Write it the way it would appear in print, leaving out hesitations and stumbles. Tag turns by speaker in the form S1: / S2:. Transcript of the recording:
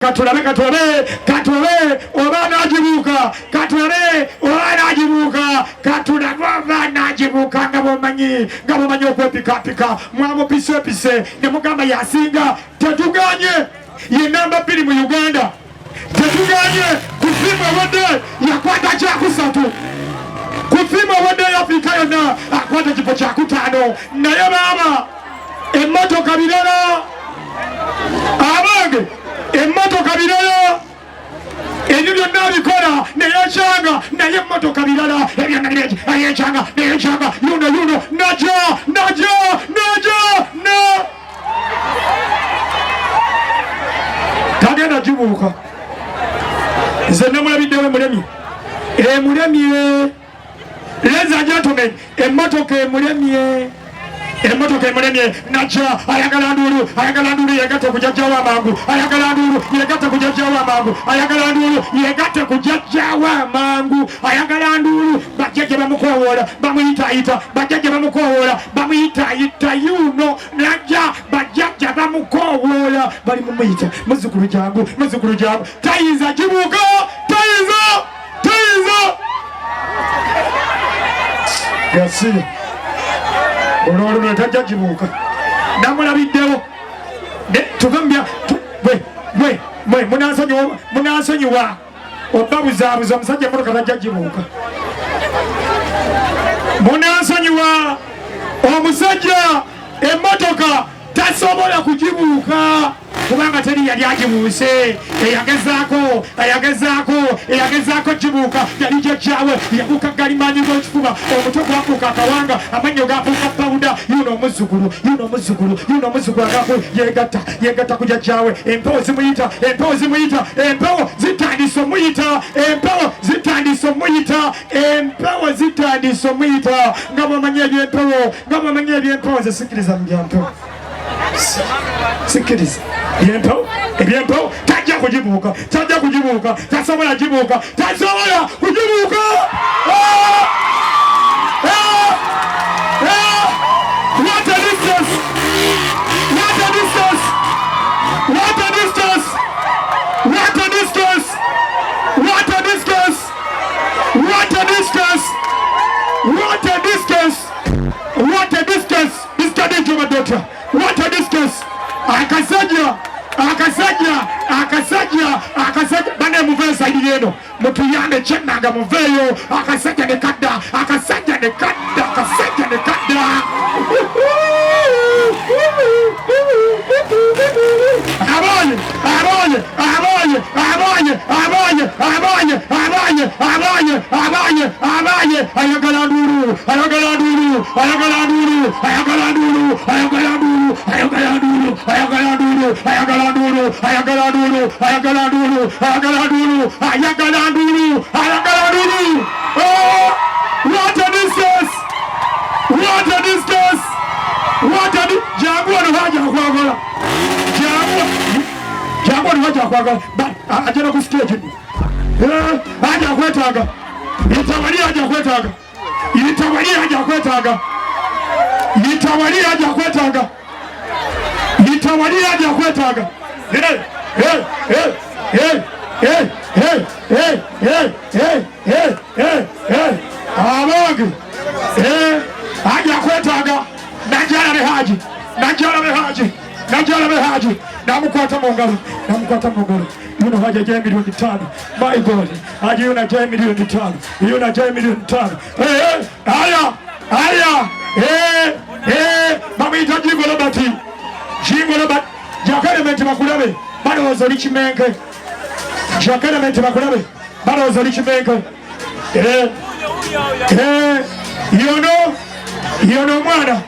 S1: Katulabe obana ajibuka katulabe obana ajibuka katulaba ajibuka ngabomanyi okwepikapika mwamo pise ne mugamba yasinga tetuganye ye namba 2 mu Uganda tetuganye kufima wode yakwata kya kusatu kufima wode Afrika yonna akwata kifo kya kutaano naye baba emmotoka birala abange emmotoka birala ebyo byonna bikola neyekyanga naye emmotoka birala ebyanayekyanga yuno naja tagenda gibuuka nze namulabiddewo emulemye leza gentlemen emmotoka emulemye naja ayagala ndulu yegate kujajjawo amangu ayagala ndulu yegate kujajjawo amangu ayagala ndulu bajjaje bamukowoola bamuyita yuno naja bajjaje bamukowoola bali mumuyita muzzukulu jangu tayinza gibuuka tayinza gasi olwo tajja gibuuka namulabiddewo tugambya munansonyiwa obabuzaabuza omusajja emotoka tajja gibuuka munansonyiwa omusajja emotoka tasobola kugibuuka kubanga teri yali agibuuse eyagezaako gibuuka yali jajjaawe yabuuka galimanyi g'ekifuba omutwe gwafuuka akawanga amannyo gafuuka pawuda yuno omuzzukulu agaku yegatta ku jajjaawe empewo zimuyita empewo zitandise omuyita nga bwamanyi ebyempewo zesikiriza mu byampewo sikiriza ebyempewo tajja kugibuuka tasobola gibuuka What a distance! This guy to my daughter. What a distance! Akasajja bane muveyo saidi yeno mutuyane chenanga muveyo akasajja ne kadda abanye ayagala nduru oh what a distance jangu haja kwagala ajana ku stage haja kwetaga itawali haja kwetaga abange haja kwetaga najala behaji namukwata mungalo yuno haja jaya milioni 5 my god haja yuno jaya milioni 5 bamuyita jingo lobati jakalementi bakulabe balowooza oli kimenke yono omwana